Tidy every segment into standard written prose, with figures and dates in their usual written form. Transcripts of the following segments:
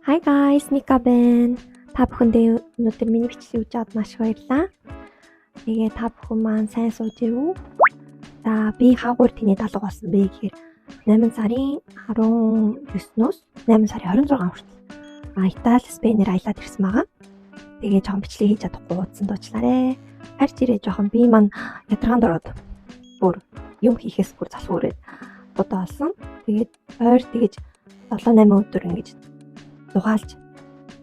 Hi guys, Nika байна. Та бүхэндээ өнөөдөр миний бичлэгийг үзэж аваад маш их баярлалаа. Тэгээ та бүхэн маань сайн сууж ирв үү? За би хаагуур тэний даалга болсон бэ гэхээр 8 сарын 19-өөс 8 сарын 26 хүртэл Итали, Спейнээр аялаад ирсэн байгаа. Тэгээ жоохон бичлэг хийж чадахгүй удсан дуучлаарэ. Харж ирээ жоохон би маань ядаргаанд ороод бүр юм хийхээс бүр залхуурээд удаа олсон. Тэгээд ойр тэгэж 7-8 өдөр ингэж зугаалж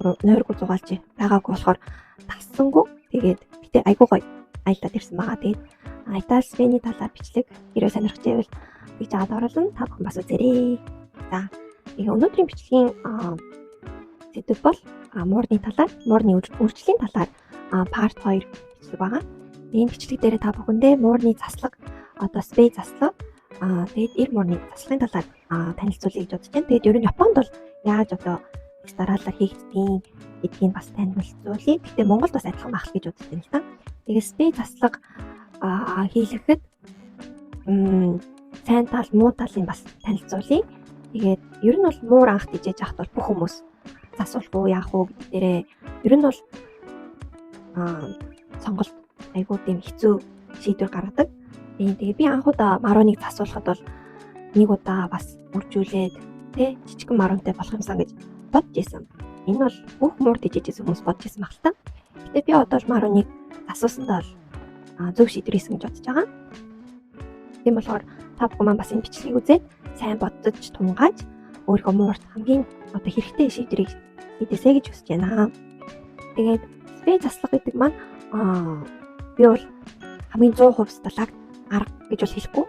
нойргүй зугаалж байгаагүй болохоор тассангүй. Тэгээд гэтээ айгуу гоё аялаад ирсэн байгаа. Тэгээд Итали, Спейний талаар бичлэг хэрэг сонирхож байвал гэж аваад оруулна. Та бүхэн бас үзээрэй. За тэгээ өнөөдрийн бичлэгийн сэдв бол муурны талаар, муурны үржлийн талаар part 2 бичлэг байгаа. Энэ бичлэг дээр та бүхэндээ муурны заслаг, одоо Спей заслаг, тэгээд эр муурны заслагын талаар танилцуулъя гэж бодож байна. Тэгээд ер нь Японд бол яаж одоо дараалал хийгддэг гэдгийг бас танилцуулъя. Гэтэ Монголд бас адилхан байх гэж бодож байна л та. Тэгээд Спей заслаг хийлгэхэд сайн тал, муу талыг бас танилцуулъя. Тэгээд ер нь бол муур анх дижээж ахт бол бүх хүмүүс засуулах уу, яах уу гэдэг дээрээ ер нь бол сонголт айгуу тийм хэцүү шийдвэр гаргадаг. Тэгээ би анхудаа маруныг засуулахад бол нэг удаа бас үржүүлээд тэ жижигхэн марунтай болох юмсан гэж бодож исэн. Энэ бол бүх муур дижээжсэн хүмүүс бодож исэн баг л та. Гэтэ би одоо маруныг засуусандаа бол зөв шийдвэр хийсэн гэж бодож байгаа. Тийм болохоор та бүхэн маань бас энэ бичлэгийг үзээд сайн бодож тунгааж өөрийнхөө муурт хамгийн одоо хэрэгтэй шийдвэрийг хийдээсэй гэж хүсэж байна. Тэгээд Спей заслаг гэдэг маань би бол хамгийн 100% талаг арга гэж бол хэлэхгүй.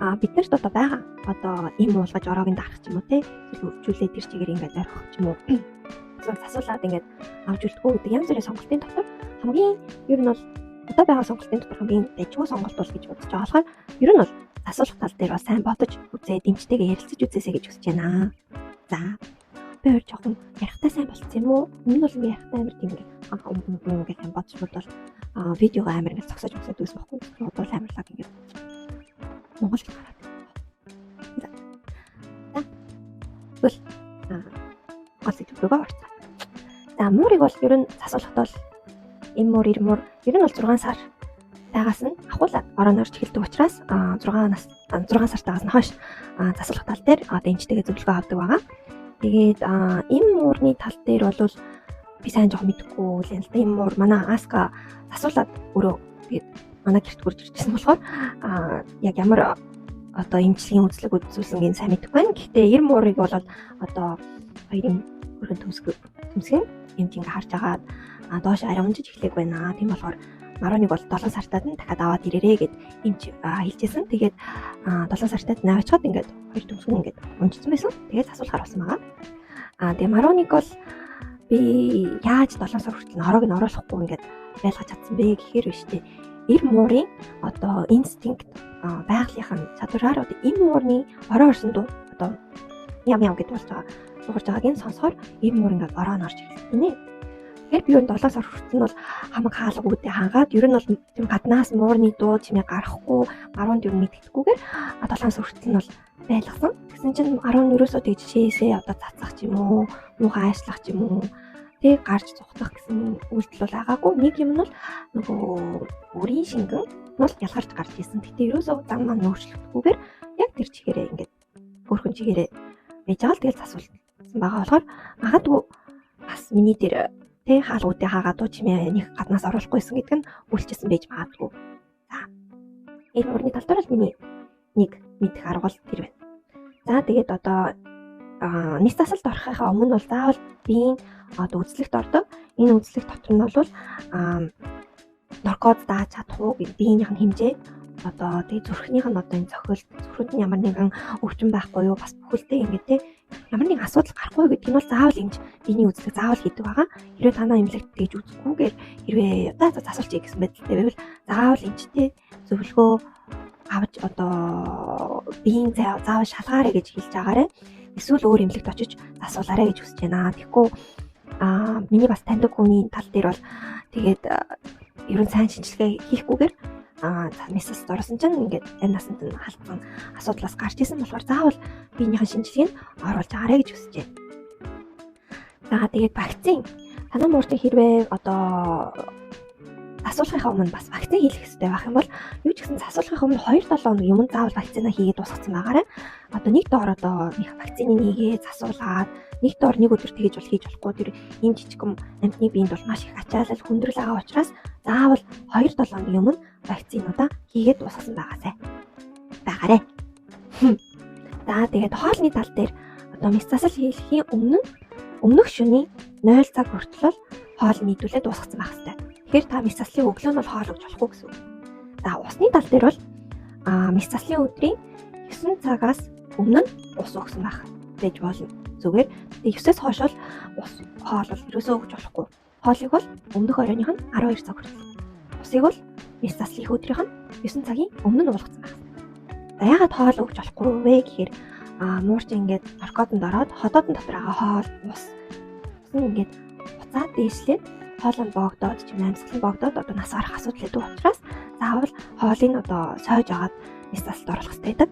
Биднэрт одоо байгаа одоо им уулгаж ороог нь дарах ч юм уу те хөвчүүлээд тэр чигээр ингээд орхих ч юм уу засуулаад ингээд авч үлдэхгүй гэдэг янз бүрийн сонголтын дотор хамгийн ер нь бол одоо байгаа сонголтын дотор хамгийн дэжгүй сонголт бол гэж бодож байгаа болохоор ер нь бол засуулах тал дээр бас сайн бодож үзээ дэмжтэйгээ ярилцаж үзээсэй гэж хүсэж байна. За би өөр жоохон ярихтаа сайн болцсон юм уу? Энэ бол ингээд ярихтаа амар тийм ингээд сайн бодож бол видеого амар ингээд зогсоож үзсэн байхгүй. Одоо л амарлаг ингээд Монгол гараад. Тэгвэл гол сэдвүүгээ орцоо. За муурыг бол ер нь засуулахад бол энэ муур ир муур ер нь бол 6 сар тагаас нь ахуулаад орон орж эхэлдэг учраас 6 сартаагаас нь хойш засуулах тал дээр дэмжтэйгээ зөвлөгөө авдаг байгаа. Тэгээд энэ муурны тал дээр бол би сайн жоохон мэдэхгүй л юм л да. Энэ муур манай Аска засуулаад өөрөө тэгээд манай гэрт хурж ирчихсэн болохоор яг ямар одоо эмчилгийн үзлэг үзүүлсэнгийн сайн мэдэхгүй байна. Гэхдээ эр муурыг бол одоо хоёрын хөргөн төмсгэн эмч ингээ харж агаад доош аримжиж эхлэх байна. Тийм болохоор маруныг бол 7 сартаад нь дахиад аваад ирээрээ гэд эмч хэлжсэн. Тэгээд 7 сартаад навчаад ингээд хоёр төмсгэн ингээд унжсан байсан. Тэгээд засуулахаар болсон байгаа. Тэгээ маруныг бол би яаж 7 сар хүртэл ороог нь оруулахгүй ингээд байлгаж чадсан бэ гэхээр биш тий. Эр муурын одоо инстинкт байгалийнхын чадвараар одоо энэ муурны ороо орсон дуу одоо ям гэдээ болж байгаа сугарч байгааг нь сонсохоор эр муур ингээд ороо нь орж эхэлсэн нэ. Тэгэхээр би 7 сар хүртэл нь бол хамаг хаалга үүдээ хангаад ер нь бол тийм гаднаас муурны дуу чимээ гарахгүй маруунд ер нь мэддэхгүйгээр 7 сар хүртэл нь бол байлгасан. Тэгсэн чинь 10 ерөөсөө тэг жишээсээ одоо цацах ч юм уу муухай ажиллах ч юм уу тэг гарч цухтах гэсэн үйлдэл бол агаагүй. Нэг юм нь бол нөгөө үрийн шингэн бол ялгарч гарч ирсэн. Гэтэ ерөөсөө зам маань өөрчлөгдөхгүйгээр яг тэр чигээрээ ингээд өөрхөн чигээрээ байж байгаа л тэгэл засуулсан байгаа болохоор магадгүй бас миний тэр тэг хаалгуудыг хаагаад дуу чимээ нэг гаднаас оруулахгүйсэн гэдэг нь үйлчилсэн байж магадгүй. За энэ мөрний тал дээр л миний нэг мэдэх арга бол тэр байна. За тэгээд одоо нийс засалд орохынхаа өмнө бол заавал биеийн одоо үзлэгт ордог. Энэ үзлэг дотор нь бол наркоз дааж чадах уу гэдэг биеийнх нь хэмжээ одоо тэгээ зүрхнийх нь одоо энэ цохилт зүрхэнд нь ямар нэгэн өвчин байхгүй юу бас бүхэлдээ ингээд те ямар нэгэн асуудал гарахгүй гэдэг нь бол заавал эмч биений үзлэг заавал хийдэг байгаа. Хэрвээ танаа эмнэлэгт тэгж үзэхгүйгээр хэрвээ одоо засуулж ийгсэн байдалтай байвал заавал эмчтэй зөвлөгөө авч одоо биеийн заавал шалгаарай гэж хэлж байгаарэ. Эсвэл өөр эмнэлэгт очиж засуулаарай гэж хүсэж байна. Тэгэхгүй миний бас таньдаг хүний тал дээр бол тэгээд ерөн сайн шинжилгээ хийхгүйгээр мессеж орсон чинь ингээд энэ насанд нь халдсан асуудлаас гарч исэн болохоор заавал биенийхэн шинжилгээг оруулж агаарэ гэж хүсэж байна. За тэгээд вакцин. Танай мууртын хэрвээ одоо засуулгынхаа өмнө бас вакцин хийх хэрэгтэй байх юм бол юу ч гэсэн засуулгынхаа өмнө 2-7 хоног юм заавал вакцинаа хийгээд дуусгацсан байгаарай. Одоо нэг доор одоо нэг вакциныг хийгээд засуулгаад нэг доор нэг өдөр тэгэж бол хийж болохгүй. Тэр ийм жижигхэн амьтны биед бол маш их ачаалал хүндрэл байгаа учраас заавал 2-7 хоногийн өмнө вакцинуудаа хийгээд дуусгасан байгаарай. За тэгээд хоолны тал дээр одоо мэс засал хийхийн өмнөх шөнийн 0 цаг хүртэл хоол нийлүүлээд дуусгацсан байх хэрэгтэй. Тэгэхээр та мэс заслын өглөө нь бол хоол өгч болохгүй гэсэн үг. За усны тал дээр бол мэс заслын өдрийн 9 цагаас өмнө ус өгсөн байх гэж болно. Зүгээр. Тэгээ 9-өөс хойш бол хоол бол ерөөсөө өгч болохгүй. Хоолыг бол өмнөх оройных нь 12 цаг хүртэл. Усыг бол мэс заслын өдрийнх нь 9 цагийн өмнө нь уулгацсан байх. За яагаад хоол өгч болохгүй вэ гэхээр муурч ингээд оркодонд ороод хотоодон дотор байгаа хоол ус ингээд буцаад дээшлээд хоол нь богдоод ч юм амьсгал нь богдоод одоо нас гарах асуудал өгдөг учраас заавал хоолыг одоо сойж агаад мэс засалд оруулах хэрэгтэй байдаг.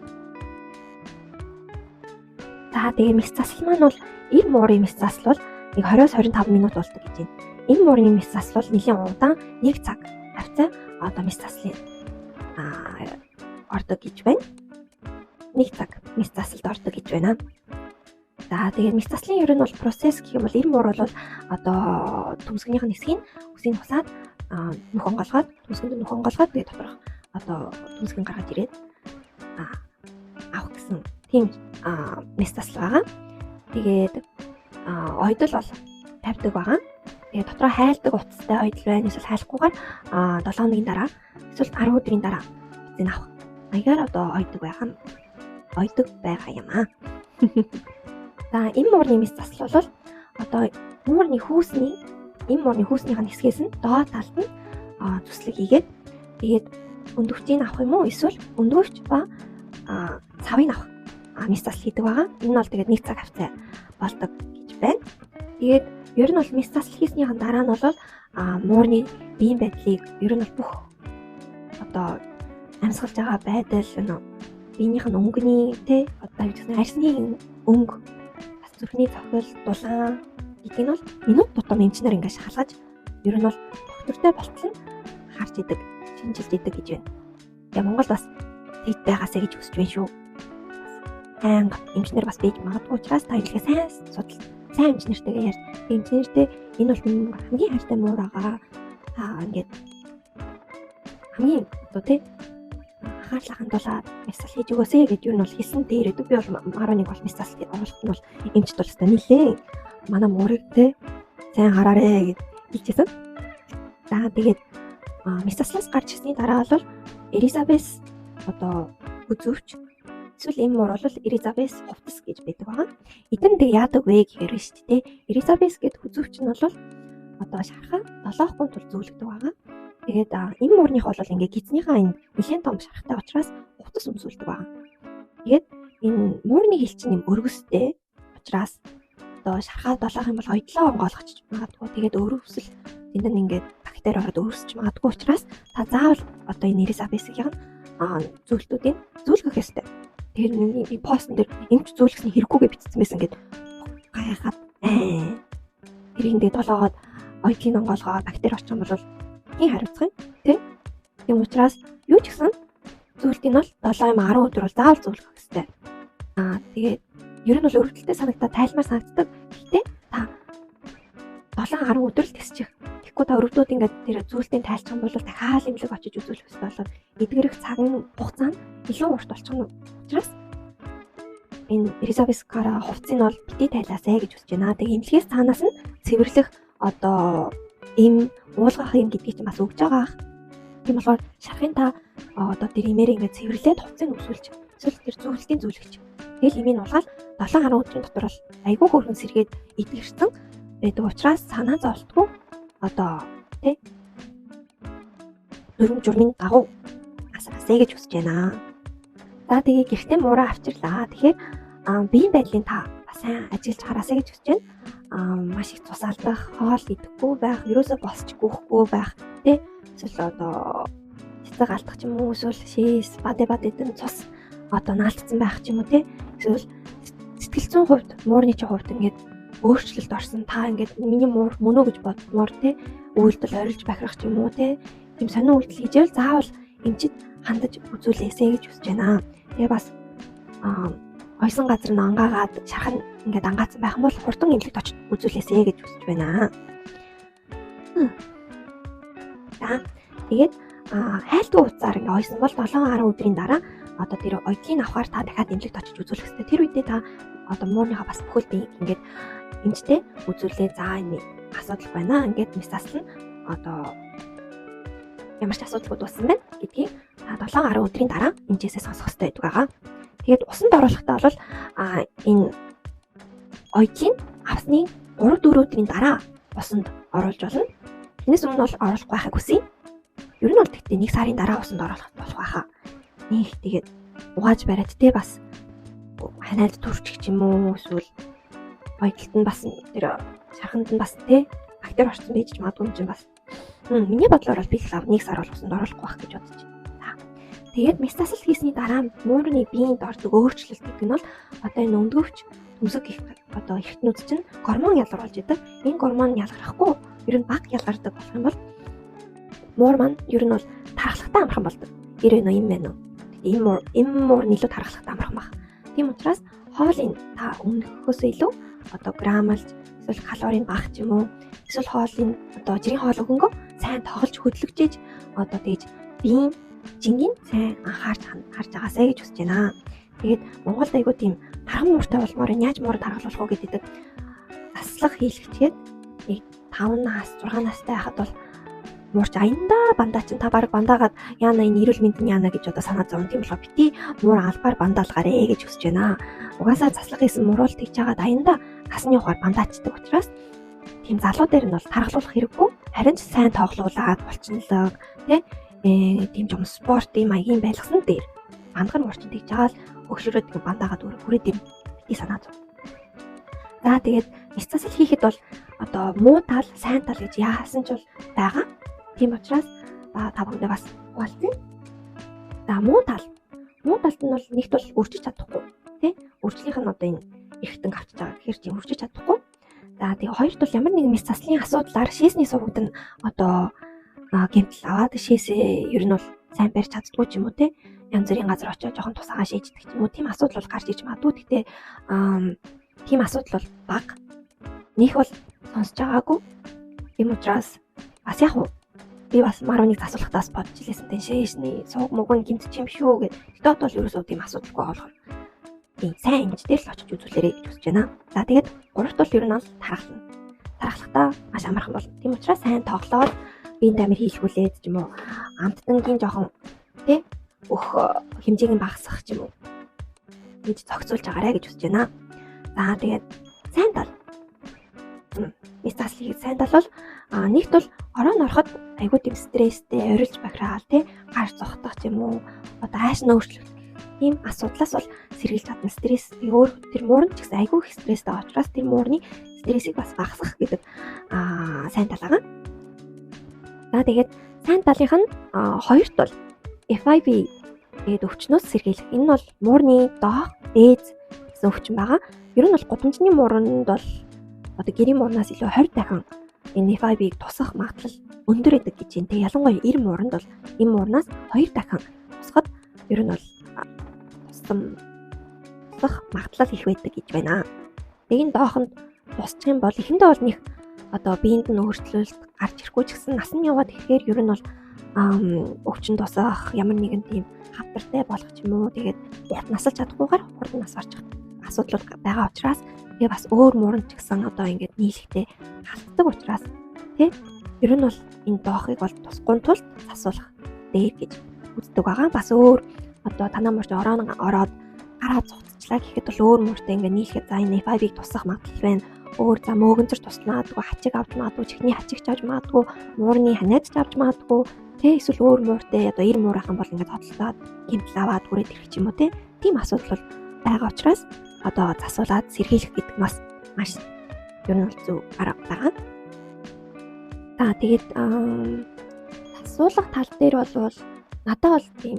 За тэгээ мэс засал маань бол ир муурын мэс засал бол нэг 20-25 минут болдог гэж байна. Энэ муурын мэс засал бол нэлийн удаан 1 цаг хавцаа одоо мэс заслын ордог гэж байна. 1 цаг мэс засалд ордог гэж байна. За тэгээд мэс заслын ер нь бол процесс гэх юм бол ир муур бол одоо төмсгөнийх нь хэсгийг үсийг тусаад нөхөн голгоод тэгээд доторх одоо төмсгэн гаргаж ирээд авах гэсэн тийм мэс засал байгаа. Тэгээд ойдол бол тавьдаг байгаа. Тэгээд дотроо хайлдаг утастай ойдол байна. Эсвэл хайлахгүйгээр 7 хоногийн дараа эсвэл 10 өдрийн дараа утсыг авах. Аягаар одоо ойдог байгаа юм аа. За энэ муурны мэс засал бол одоо муурны хүүснийх нь хэсгээс нь доод талд нь зүслэг хийгээд тэгээд өндөгчийг авах юм уу эсвэл өндөгч ба цавыг авах мэс засал хийдэг байгаа. Энэ бол тэгээд 1 цаг хавцаа болдог гэж байна. Тэгээд ер нь бол мэс засал хийснийхэн дараа нь бол муурны биеийн байдлыг ер нь бол бүх одоо амьсгалж байгаа байдал биенийх нь өнгөний одоо юу гэсэн арсны өнгө зүрхний цохол дулаан гэдгийг нь бол минут тутам эмчнэр ингээд шалгаж ер нь бол доктортой болтол нь харж идэг, шинжилж идэг гэж байна. Тэгээ Монгол бас тийт байгаасаа гэж хүсэж байна шүү. Анги эмчнэр бас бийж магадгүй учраас та илгээ сайн эмчнэртэйгээ ярьж эмчнэртэй энэ бол миний хамгийн хайртай муур байгаа. Та ингээд хамгийн одоо анхаарал хандуулаад мэс засал хийж өгөөсэй гэж юу нь бол хэлсэн дээр идэв. Би бол 11 бол мэс засал оруулах нь бол эмчд бол өстой нилээ. Манай муурыг сайн хараарэ гэж хэлчихсэн. За тэгээд мэс заслаас гарч ирсний дараа бол Элизабес одоо үзүүч эсвэл энэ муур бол Элизабес хувцас гэж байдаг байгаа. Эдэн тэг яадаг вэ гэхээр шүү дээ. Элизабес гэдэг үзүүч нь бол одоо шархаа 7 хүн тул зөөлөгдөг байгаа. Тэгээд энэ муурных бол ингээ гидснийхаа энэ нэлээд том шархтай учраас хувцас өмсүүлдэг байгаа. Тэгээд энэ муурны хилчин юм өргөстэй учраас одоо шархаа долоох юм бол ойдлоо онгойлгоч магадгүй. Тэгээд өрөвсөл тэнд нь ингээ бактери ороод өрсөж магадгүй учраас та заавал одоо энэ Элизабесийн зөвлөлтүүдийг зөвлөх ёстой. Тэгээд миний постн дээр эмч зөвлөсөн хэрэггүйгээ бичсэн байсан гэд гайхаад хэрэгэндээ долоогоод ойдлын онгойлгоо бактери орчих юм бол хин хариуцах юм тийм. Тийм учраас юу ч гэсэн зөвлөлтийн бол 7-10 өдөр бол заавал зөвлөх хэрэгтэй. Тэгээд ер нь бол өргөдөлтэй санагдаад тайлмаар санагддаг. Гэхдээ та 7-10 өдөр л тэсчих. Тэгэхгүй та өргөдүүд ингээд тэр зөвлөлтийн тайлчих юм бол дахиад эмнэлэг очиж үзүүлэх хэрэгтэй болоод эдгэрэх цагийн хугацаа нь илүү урт болчих нь учраас энэ Элизабескара хувцсыг бол бити тайлаасай гэж хүсэж байна. Тэгээ эмнэлгээс цаанаас нь цэвэрлэх одоо им уулгах юм гэдгийг бас өгж байгаа. Тийм болохоор шархын та одоо тэр имээр ингээд цэвэрлээд хувцсыг өсвөлж эсвэл тэр зөвлөлтийн зөвлөгч. Тэгэл имийг улгаал 7-10 өдрийн дотор бол айгүй хөргөн сэргээд идэгэрсэн байдаг учраас санаа зовлтгүй одоо тий дөрвөн журмын дагуу асаасай гэж хүсэж байна. За тэгээ гэртээ муураа авчирлаа. Тэгэхээр биеийн байдлын та сайн ажиллаж хараасай гэж хүсэж байна. Маш их цус алдах, хоол идэхгүй байх, ерөөсөө босч гүйхгүй байх, тий эсвэл одоо цэцэг алдах ч юм уу, эсвэл шээс, бад эдэн цус одоо наалтсан байх ч юм уу, тий эсвэл сэтгэл зүйн хувьд, муурны чинь хувьд ингээд өөрчлөлт орсон. Та ингээд миний муу мөн үү гэж бодмоор те үйлдэл орилж бахирах ч юм уу те тийм сонио үйлдэл хийжэл заавал эмчид хандаж үзүүлээсэй гэж хүсэж байна. Тэгээ бас ойсон газар нь ангаагаад шархан ингээд ангаацсан байх юм бол хурдан эмнэлэгт очиж үзүүлээсэй гэж хүсэж байна. За тэгээд хайлтгүй хугацаар ингээд ойсон бол 7-10 өдрийн дараа одоо тэр ойдлын авахаар та дахиад эмнэлэгт очиж үзүүлэх хэрэгтэй. Тэр үедээ та одоо муурныхаа бас бүхэл бие ингээд эмчтэй үзүүлээ. За энэ асуудал байна. Ингээд месасл нь одоо ямар ч асуудалгүй дууссан байна гэдгийг 7-10 өдрийн дараа эмчээсээ сонсох хэрэгтэй байдаг байгаа. Тэгээд усанд оруулахдаа бол энэ ойдлын авсны 3-4 өдрийн дараа усанд оруулж болно. Тэрнээс өмнө бол оруулахгүй байхыг хүсье. Ер нь бол тэгтээ 1 сарын дараа усанд оруулах болох байхаа. Нэг тэгээд угааж бариад те бас ханаад төрчих юм уу эсвэл ойдлт нь бас тэр шарханд нь бас те бактери орсон байж магадгүй юм чинь бас миний бодлоор бол би л 1 сар бол усанд оруулахгүй байх гэж бодож байна. Тэгээд месасл хийсний дараа муурны биеинд ордог өөрчлөлт гэдэг нь бол одоо энэ өндгөвч төмсөг их одоо эртнүүд чинь гормон ялгаруулж идэг. Энэ гормон ялгарахгүй ер нь баг ялгардаг болох юм бол муур маань ер нь бол тархалгатай амархан болдог. Ирэн юм байна уу? Энэ муур илүү тархалгатай амархан баг. Тийм учраас хоолыг та өмнөхөөс илүү одоо граммалж эсвэл калорийн багах ч юм уу эсвэл хоолыг одоо жирийн хоол өгөнгөө сайн тоглож хөдлөгчээж одоо тэгж биеийн жингийн сайн анхаарч харж байгаасай гэж хүсэж байна. Тэгээд Монголд айгуу тийм харган мууртай болмоор яаж муурд харгалуулах уу гэдэг заслах хийлгчгээд 5-аас 6 настай байхад бол муурч аяндаа бандаа чинь та баг бандаагаад яана энэ эрүүл мэндийн яана гэж одоо санаа зовн тийм болохоор бити муур албаар бандаалгаарэ гэж хүсэж байна. Угаасаа заслах хийсэн муурал тэгж жагаад аяндаа насны ухаар бандаачдаг учраас тийм залуу дээр нь бол тархалуулах хэрэггүй харин ч сайн тоглоулаад булчинлаг тийм юм спортын маягийн байлгасан дээр бандгар муурчин тэгж жагаад өгшөрөөд бандаагаад хүрээд юм бити санаа зов. За тэгээд месасл хийхэд бол одоо муу тал сайн тал гэж яасан ч бол байгаа. Тийм учраас та бүхэндээ бас хуваалцъя. За муу талд нь бол нэгт бол үржиж чадахгүй тий үржлийнх нь одоо энэ эргэтэн авчиж байгаа гэхээр чи үржиж чадахгүй. За тэгээ хоёрт бол ямар нэгэн месаслын асуудлаар шийсний сувагд нь одоо гэмтэл аваад шийсээ ер нь бол сайн барьж чаддгүй ч юм уу тий янз бүрийн газар очиж жоохон тусаагаа шийддэг ч юм уу тийм асуудал бол гарч иж магадгүй. Гэхдээ тийм асуудал бол бага. Нөх бол сонсож байгаагүй. Тийм учраас бас яг би бас маруныг засуулахтаас бодож илээсэн тэн шээшний сууг муган гимт чим шүү гэдэг. Тэгтээ бол ерөөсөө тийм асуудалгүй болохоор тийм сайн эмчдэр л очиж үзүүлээрэй гэж хүсэж байна. За тэгээд гуравт бол ер нь бол тархална. Тархалахдаа маш амархан болно. Тийм учраас сайн тоглоод биеийн тамир хийлгүүлээд ч юм уу амтдангийн жоохон тий өх хэмжээг нь багасгах ч юм уу гэж зохицуулж байгаарэ гэж хүсэж байна. За тэгээд сайн тал месасл хийх сайн тал бол нэгт бол орон ороход айгүй тийм стресстэй орилж бахирхаал тий гар зогтох ч юм уу одоо хайшны өөрчлөлт тийм асуудлаас бол сэргийлж чадна. Стресс өөр тэр муурн ч гэсэн айгүй их стресстэй учраас тэр муурны стрессийг бас багасгах гэдэг сайн тал байгаа. За тэгээд сайн талынх нь хоёрт бол FIB гэдэг өвчнөөс сэргийлэх. Энэ нь бол муурны доох дээд гэсэн өвчин байгаа. Ер нь бол гудамжны мууранд бол одоо гэрийн муурнаас илүү 20 дахин энэ FIB-ийг тусах магадлал өндөр байдаг гэж байна. Тэг ялангуяа эр мууранд бол энэ муурнаас 2 дахин тусахад ер нь бол тусах магадлал их байдаг гэж байна. Тэгин доохонд тусчих юм бол эхэндээ бол нэг одоо биеинд нь өөрчлөлт гарч ирэхгүй ч гэсэн нас нь яваад ирэхээр ер нь бол өвчин тусах ямар нэгэн тийм хавтартай болох ч юм уу тэгээд урт насалж чадахгүйгээр хурдан нас орчих асуудлууд байгаа учраас тэгээ бас өөр муурн ч гэсэн одоо ингээд нийлэхтэй халтдаг учраас тий ер нь бол энэ доохыг бол тусгуун тулд засуулах дээр гэж үздэг байгаа. Бас өөр одоо танаа муурч ороод гараа цуцчлаа гэхэд бол өөр мууртай ингээд нийлэхэд за энэ FIB-ийг тусах магадлал байна. Өөр за мөөгөнцөр туслаадгүй хачиг авч магадгүй чихний хачигч авч магадгүй муурны ханиадч авч магадгүй тий эсвэл өөр мууртай одоо эр муурайхан бол ингээд тодлоод гэмтэл аваад хүрээд ирэх юм уу тий тийм асуудал бол байгаа учраас одоо засуулаад сэргийлэх гэдэг нь бас маш ер нь бол зөв арга байгаа. За тэгээд засуулах тал дээр бол надад бол тийм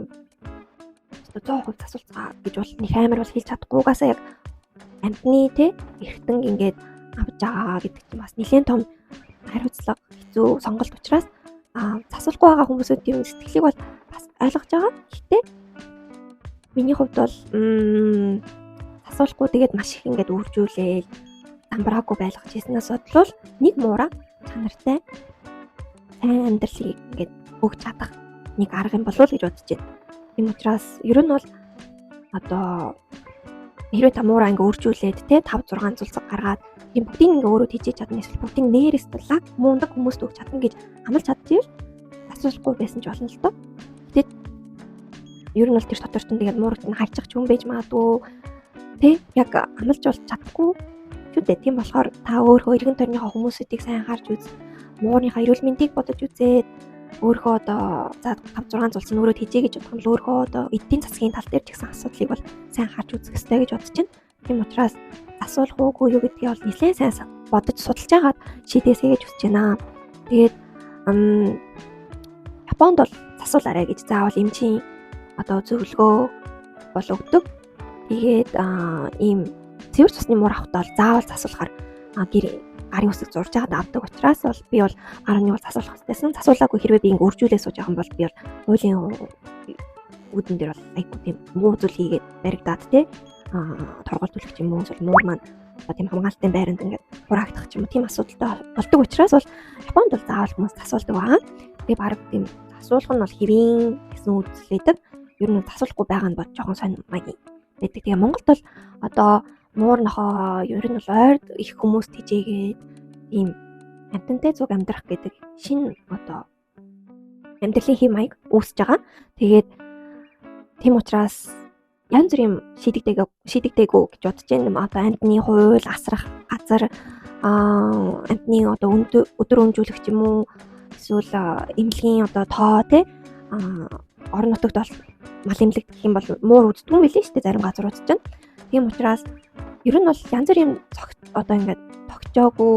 100% засуулцгаа гэж бол нэг амар бол хэлж чадахгүй. Угаасаа яг амтны тий эргэтэн ингээд авч байгаа гэдэг чинь бас нэлээд том хариуцлага хэцүү сонголт учраас засуулахгүй байгаа хүмүүсийн тийм сэтгэлийг бол бас ойлгож байгаа. Гэхдээ миний хувьд бол засуулахгүй тэгээд маш их ингээд үржүүлээл дамбраагүй байлгаж ирсэнээс бодлол нэг муура чанартай сайн амьдралыг ингээд өгч чадах нэг арга юм болов уу гэж бодож байна. Тийм учраас ер нь бол одоо хэрвээ та муура ингээ үржүүлээд те 5 6 цулцаг гаргаад тийм бүгдийг ингээ өөрөө тийжээж чадна эсвэл бүгдийг нээрээс лаг муундаг хүмүүст өгч чадна гэж амлаж чадчих. Асуулахгүй байсан ч болно л доо. Тэгэд ер нь бол тэр дотор чинь тэгээд муурд нь хайчих ч юм байж магадгүй те яг амлаж бол чадахгүй шүү дээ. Тийм болохоор та өөрөө эргэн тойрныхоо хүмүүсүүдийг сайн харж үз. Муурныхаа эрүүл мэндийг бодож үзээд өөрөө одоо за 5 6 цулц нь өөрөө тийжээ гэж бодох нь өөрөө одоо эдийн засгийн тал дээр ч гэсэн асуудлыг бол сайн харж үзэх хэрэгтэй гэж бодож байна. Тийм учраас асуулах уугүй юу гэдгийг бол нэлээд сайн бодож судалж байгаад шийдээсэй гэж хүсэж байна. Тэгээд Японд бол засуулаарай гэж заавал эмчийн одоо зөвлөгөө бол өгдөг. Тэгээд ийм цэвэр цусны муур авахтаа бол заавал засуулахаар гарын үсэг зурж байгаад авдаг учраас бол би бол гарны бол засуулах хэрэгтэйсэн. Засуулаагүй хэрвээ би ингэ үржүүлээ сууж байгаа юм бол би бол хуулийн үүдэн дээр бол айгүй тийм муу зүйл хийгээд баригдаад те торгол түлхэх юм уу эсвэл муур маань тийм хамгаалалтын байранд ингээд хураагдах юм. Тийм асуудалтай болдог учраас бол Японд бол заавал хүмүүс засуулдаг байгаа. Тэгээ баг тийм засуулах нь бол хэвийн гэсэн үзлээдэг. Ер нь засуулахгүй байгаа нь бол жоохон сонир маягийн байдаг. Тэгээ Монголд бол одоо муур нохоо ер нь бол ойр их хүмүүс тижээгээд ийм амьтантай зүг амьдрах гэдэг шинэ одоо амьдралын хэв маяг үүсэж байгаа. Тэгээд тийм учраас янз бүрийн шийдэгдээгүү гэж бодож байна. Одоо амьтны хууль, асрах газар, амьтны одоо өдөр өнжүүлэх юм уу эсвэл эмнэлгийн одоо тоо те орон нутагт бол мал эмнэлэг гэх юм бол муур үздэг юм билээ шүү дээ зарим газруудад ч. Тийм учраас ер нь бол янз бүрийн одоо ингээд тогтжоогүй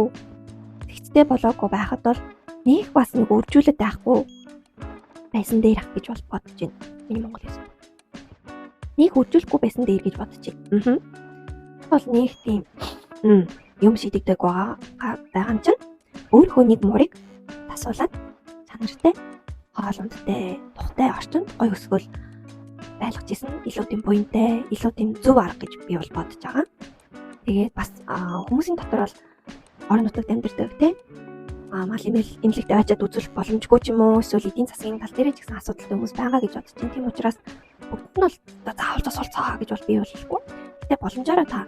тэгцтэй болоогүй байхад бол нэг бас нэг үржүүлээд байхгүй байсан дээр ах гэж бол бодож байна. Миний монгол хэлсэн. Нэг үржүүлэхгүй байсан дээр гэж бодож байна. Бол нэг тийм юм шийдэгдэг байгаа юм чинь өөрөө нэг муурыг тасуулаад чанартай, хоолундтай, тухтай орчинд гоё өсгөл байлгаж исэн илүү тийм буянтай, илүү тийм зөв арга гэж би бол бодож байгаа. Тэгээд бас хүмүүсийн дотор бол орон нутагт амьдардаг те мал эмнэлэгтэй очиад үзүүлэх боломжгүй ч юм уу эсвэл эдийн засгийн тал дээр ч гэсэн асуудалтай хүмүүс байгаа гэж бодож байна. Тийм учраас бүгд нь бол заавал засуулцгаа гэж бол би болчихгүй. Гэтэ боломжоор та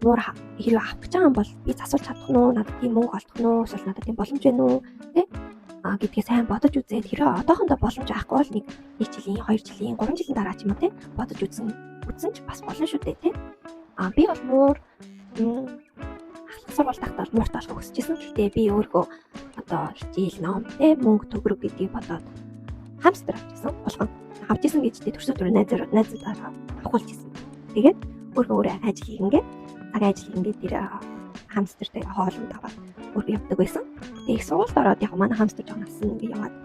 муур хэрэг авах гэж байгаа юм бол би засуулж чадах нь уу, надад тийм мөнгө олдох нь уу, эсвэл надад тийм боломж байна уу те гэдгийг сайн бодож үзээд хэрэг одоохондоо боломж авахгүй бол нэг жилийн, 2 жилийн, 3 жилийн дараа ч юм уу те бодож үзсэн ч бас болно шүү дээ те. Би бол муур сургууль тахтаа мууртаа хүсэж ирсэн. Гэхдээ би өөрөө одоо хичээл ном те мөнгө төгрөг гэдгийг бодоод хамстер авчихсан. Болгон авч исэн гэж тэ төрсөөр найзуудаараа авахулж исэн. Тэгээд өөрөө ажил хийнгээ цаг ажил ингээд тэр хамстертэй хоолнд аваад өөрөө явдаг байсан. Тэгээд их сургуульд ороод яг манай хамстер жоон авсан ингээд яваад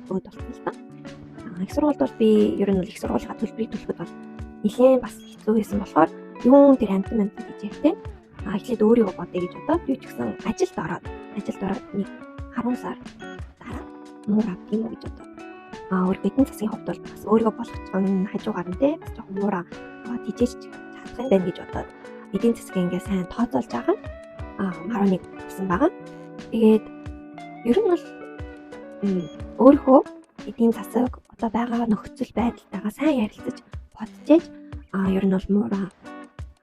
өөд болсон л та. Их сургуульд бол би ер нь их сургуулийн төлбөрийг төлөхөд бол нэлээд бас хэцүү байсан болохоор юун тэр амтан гэж ихтэй эхлээд өөрийгөө бодъё гэж бодоод би ч гэсэн ажилд ороод нэг 10 сар дараа муур авт юм уу гэж бодоод өөрийнхөө эдийн засгийн хувьд бол бас өөрийгөө болгох нь хажуугаар нь те бас жоохон муур тийжээч чадах юм байна гэж бодоод эдийн засгийн ингээ сайн тооцоолж байгаа 11 гэсэн байгаа. Тэгээд ер нь бол өөрийнхөө эдийн засаг одоо байгаа нөхцөл байдалтайгаа сайн ярилцаж бодчихж ер нь бол муур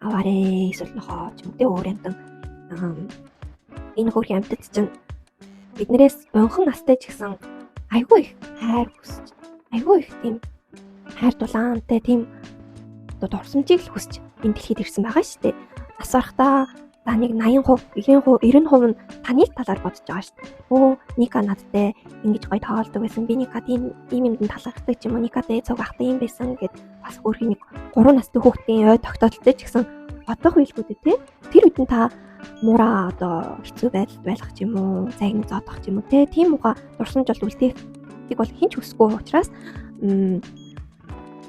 аваарэ эсвэл нохоо ч юм уу өөр амтан энэ хөрхийн амтд чинь биднээс бонхон настай ч гэсэн айгүй их хайр хүсэж айгүй их тийм хайр дулаантай тийм одоо дурсамжийг л хүсэж энэ дэлхийд ирсэн байгаа шүү дээ. Нас барахтаа за нэг 80%, 90% нь таны талаар бодож байгаа шүү дээ. Өө Ника надтай ингэж гоё тоолдог байсан. Би Никад ийм юмд талархдаг ч юм уу. Никатай цог ахтай юм байсан гэд бас өөрхийн нэг 3 настай хүүхдийн ой тогтоолтой ч гэсэн бодох байлгүй дээ. Тэр үед нь та муура одоо хэцүү байдалд байлгах ч юм уу, загныг зоодох ч юм уу те. Тийм уга дурсамж бол үлдээх бол хинч хүсэхгүй учраас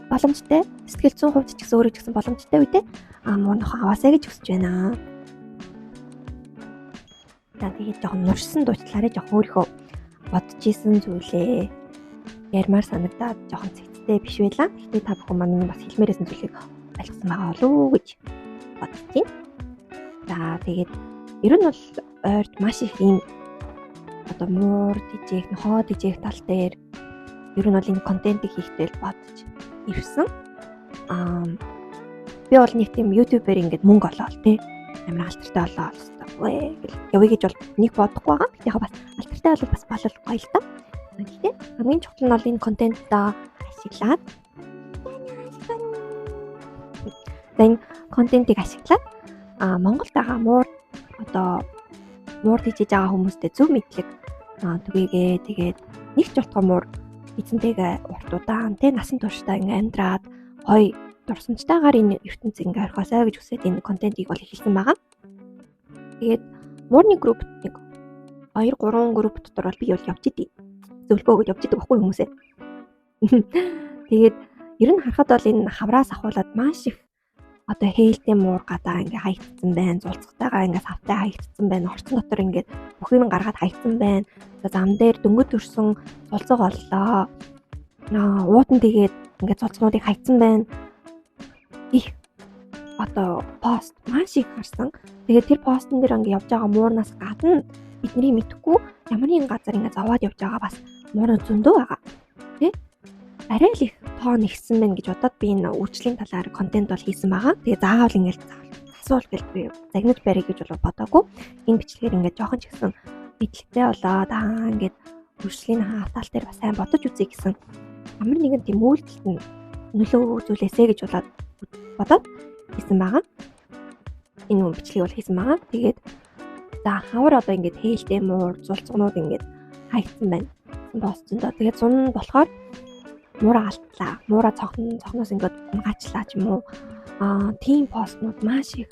боломжтой сэтгэл зүйн хувьд ч гэсэн өөрөө ч гэсэн боломжтой үедээ муурнахаа аваасаа гэж хүсэж байна. За тэгээд жоохон нуршсан дуучлаарэ жоохон өөрийнхөө бодож исэн зүйлээ ярмаар санагдаад жоохон цэгцтэй биш байлаа. Гэхдээ та бүхэн маань бас хэлмээрсэн зүйлийг ойлгосон байгаа болов уу гэж бодож байна. За тэгээд ер нь бол ойрд маш их ийм одоо муур дижээх, нохоо дижээх тал дээр ер нь бол энэ контентыг хийхдээ бодож ирсэн. Би бол нэг тийм ютубер ингээд мөнгө олоод тий амар алтартай олоо гэл явъя гэж бол нэг бодохгүй байгаа. Гэтэ яг бас алтартай бол бас болол гоё л та. Гэхдээ хамгийн чухал нь бол энэ контентаа ашиглаад энэ контентыг ашиглаад Монголд байгаа муур дижиж байгаа хүмүүстэй зөв мэдлэг түгээгээ тэгээд нэг ч болтгоо муур эзэнтэйгээ урт удаан тий насан туршдаа ингээ амьдраад гоё дурсамжтайгаар энэ ертөнцийг ингээ орхиосоо гэж хүсээд энэ контентыг бол хийсэн байгаа. Тэгээд муурны групп нэг 2-3 групп дотор бол би бол явж идэв. Зөвлөгөө өгöd явж идэг байхгүй хүмүүсээ. Тэгээд ер нь харахад бол энэ хавраас ахуулаад маш их одоо хээлтэй муур гадаа ингээ хаягдсан байна. Зулцгатайгаа ингээ савтай хаягдсан байна. Орчин дотор ингээ бүх юм гаргаад хаягдсан байна. Зам дээр дөнгөж төрсөн зулцэг оллоо. Уутан тэгээд ингээ зулцгнуудыг хаягдсан байна. Их одоо пост маш их гарсан. Тэгээд тэр постн дээр ингээ явж байгаа муурнаас гадна бидний мэдхгүй ямар нэгэн газар ингээ зовоод явж байгаа бас муурын зөндөө байгаа. Тэ? Арай л их тоо нэгсэн байна гэж бодоод би энэ үйлчлэлийн талаар контент бол хийсэн байгаа. Тэгээд заавал ингээ асуул гэж би загнаж барих гэж бол бодоагүй. Энэ бичлэгээр ингээ жоохон ч гэсэн мэдлэгтэй болоод ингээд үйлчлэлийн хавтал дээр бас сайн бодож үзье гэсэн ямар нэгэн тийм үйлдэлт нь нөлөө үзүүлээсэ гэж бодоод хийсэн байгаа. Энэ бичлэгийг бол хийсэн байгаа. Тэгээд за хавар одоо ингээд хээлтэй муур зулцгнууд ингээд хаягдсан байна. Постцондоо. Тэгээд зун болохоор муураа алтлаа. Муураа цохноос ингээд гаачлаа ч юм уу. Тийм постнууд маш их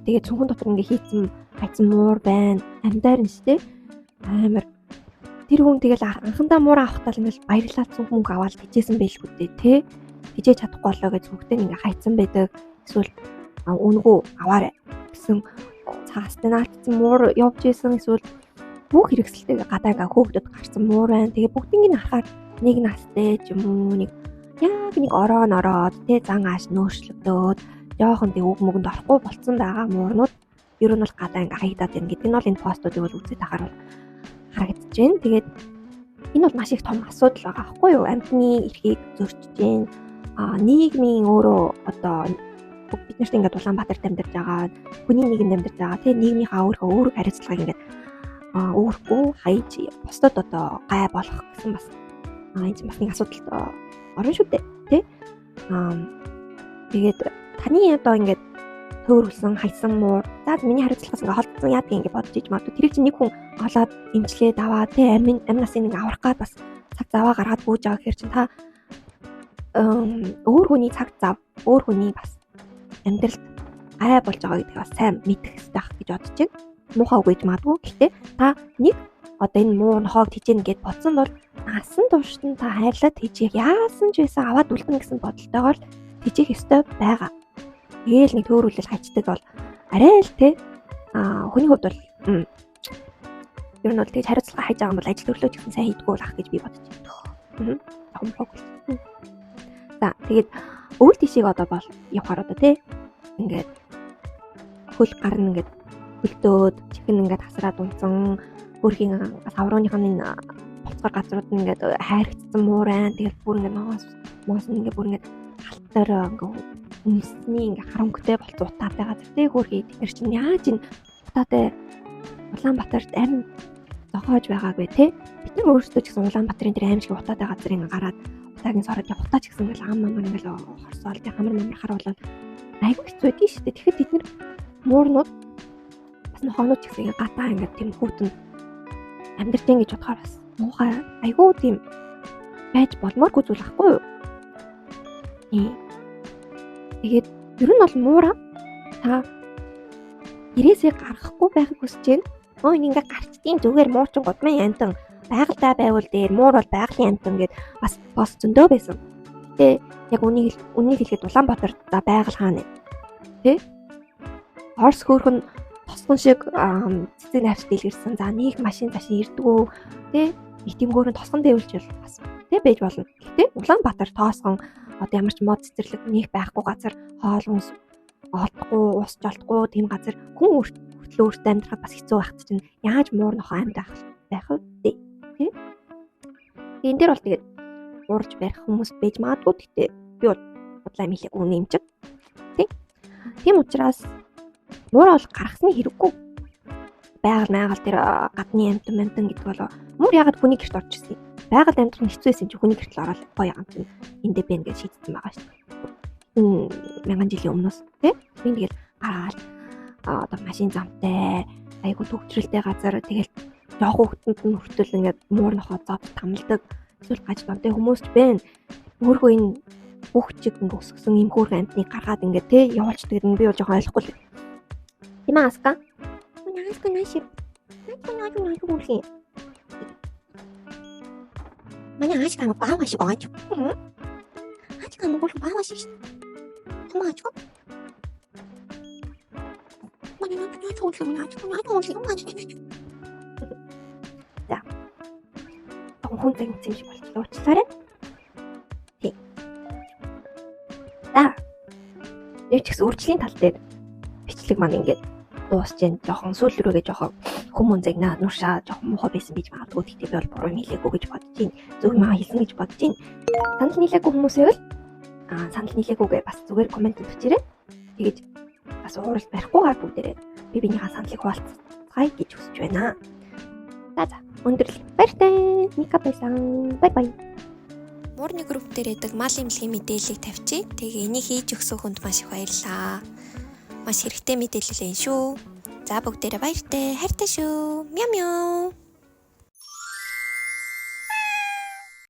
тэгээд цүнхэн дотор ингээд хайцсан муур байна. Амьдаар нь штэ. Амар тэр хүн тэгэл анхандаа муураа авахтаа л ингээд баярлаад цүнх мөнгө аваад тижээсэн байлгүй дээ тий. Тижээж чадахгүй болоо гэж зүгтээ ингээд хайцсан байдаг. Эсвэл үнгүү аваарэ гэсэн цаастай наалтсан муур явж исэн эсвэл бүх хэрэгсэлтэйгээ гадаа ингээ хөөгдөд гарсан муур байна. Тэгээ бүгднийг харахаар нэг настай ч юм уу нэг яг нэг ороод тэ зан ааш нөөшлөгдөөд жоохон тэг үг мөгөнд орохгүй болцсон байгаа муурнууд ер нь бол гадаа ингээ хаягдаад байна гэдэг нь бол энэ постуудыг бол үзээд ахаар бол харагдаж байна. Тэгээд энэ бол маш их том асуудал байгаа байхгүй юу? Амьтны эрхийг зөрчиж байна. Нийгмийн өөрөө одоо бид нарт ингээд Улаанбаатарт амьдарч байгаа, хүний нийгэмд амьдарч байгаа тийм нийгмийнхаа өөрөөр хариуцлагыг ингээд өөрөхгүй хайж бусдад одоо гай болгох гэсэн бас энэ бас нэг асуудалд орно шүү дээ тий. Тэгээд таны одоо ингээд төөрүүлсэн хайсан муур за миний хариуцлагаас ингээд холдсон яадаг ингээд бодож иж магадгүй тэрийг чинь нэг хүн олоод имжлээд аваа тий амин насыг ингээд аврах гад бас цаг заваа гаргаад бүүж байгаа гэхэр чинь та өөр хүний цаг зав өөр хүний бас амьдралд арай болж байгаа гэдгийг бас сайн мэдэх хэрэгтэй байх гэж бодож байна. Муухай үгэж магадгүй. Гэхдээ та нэг одоо энэ муу нохоог тижээн гэд бодсон бол насан туршид нь та хайрлаад тижээх яасан ч байсан аваад үлдэн гэсэн бодолтойгоор тижээх ёстой байгаа. Тэгээл нэг төөрүүлэл хайчдаг бол арай л те хүний хувьд бол ер нь бол тэгж хариуцлага хайж байгаа юм бол ажил төрлөө ч гэсэн сайн хийдгүү л ах гэж би бодож байна. За тэгээд өвөл тишийг одоо бол явахаар одоо те ингээд хөл гарна ингээд хөлдөөд чихэн ингээд хасраад унсан өөрхийн саврууныхаа энэ боцгор газрууд нь ингээд хайрцсан муурайн тэгээд бүр ингээд моос ингээд бүр ингээд халтаар ингээд үнсний ингээд харамгтай болц утаатай газар те хөөрхий тэр чинь яаж энэ утаатай Улаанбаатарт амин зогоож байгаагүй те бид нар өөрсдөө ч гэсэн Улаанбаатарын тэр аим шиг утаатай газрыг гараад утаагийн сороод явахтаа ч гэсэн ингээд ам ингээд хорсоол тэг хамар мамрахаар болоод айгүй хэцүү байдгийн шүү дээ. Тэгэхээр бид нар муурнууд бас нохоонууд ч гэсэн гатаа ингээд тийм хүүтэн амьдрэх гэж бодохоор бас муухай айгүй тийм байж болмооргүй зүйл ахгүй юу? Тэгээд ер нь бол муура та ирээсээ гаргахгүй байхыг хүсэж байна. Ингээд гарчдгийн зүгээр муучин годмын янтан байгальтай байвал дээр муур бол байгалийн янтан гэд бас пост зөндөө байсан. Тэ яг үнийг хэлэхэд Улаанбаатар за байгаль хаана тий? Орос хөөрхөн тосгон шиг цэцэг найрч дэлгэрсэн. За нэг машин цаашаа ирдгүү тий нийтэмгөөрön тосгон дэвлж бас тий байж болно. Гэхдээ Улаанбаатар тоосгон одоо ямар ч мод цэцэрлэг нэг байхгүй газар хоол хүнс олдохгүй ус жолтгүй тийм газар хүн хүртлөө өөртөө амьдрахад бас хэцүү байх чинь яаж муур нохоо амьдрах байх вэ тий. Энэ дээр бол тэгээд уурж барих хүмүүс байж магадгүй. Гэхдээ би бол бодлоо амилаг үнэ юм чиг. Тийм учраас муур бол гаргасны хэрэггүй. Байгаль дээр гадны амтан гэдэг бол муур ягаад хүний гэрт орж ирсэн юм. Байгаль амьдрах нь хэцүү байсан чи хүний гэрт л ороод гоё юм чинь эндээ бэн гэж шийдсэн байгаа шүү дээ. 1000 жилийн өмнөөс тий. Тэгээд гараад одоо машин замтай айгу төгсрэлтэй газар тэгэл жоох хөлтөнд нь хүртэл ингээд муур нохоо зов тамладаг эсвэл гаж донтой хүмүүс ч байна. Өөрөө энэ бүх чиг ингээд өсгсөн юм хөөрхөн амтныг гаргаад ингээд тий явуулчихдаг нь би бол жоохон ойлгохгүй л. Тийм аа Аска. Аска нааши. Нааши. Манай Аска ма бааваш баач. Аска ма бол бааваш шүү. Томаач. За. Хүн зэнцэн шиг болчихлоо уучлаарай. Тий. За. Яг ч гэсэн үржлийн тал дээр бичлэг маань ингээд дуусч जैन жоохон сүүл рүүгээ жоохон хүмүүн загнаа нуршаа жоохон муухай байсан гэж магадгүй. Тэгтээ би бол буруу нийлээгүй гэж бодож байна. Зөв маа хэлсэн гэж бодож байна. Санал нийлээгүй хүмүүсээ л санал нийлээгүйгээ бас зүгээр комент бичээрэй. Тэгэж бас уурал барихгүйгээр бүгдээрээ би бинийхээ саналыг хуваалцгаая гэж хүсэж байна. За өндөрлөе. Баяртай. Мика байсан. Бай. Муурны групп дээр ядаг мал имлэгийн мэдээллийг тавьчих. Тэгээ энийг хийж өгсөн хүнд маш их баярлалаа. Маш хэрэгтэй мэдээлэл энэ шүү. За бүгдээрээ баяртай. Хайртай шүү. Мяу мяу.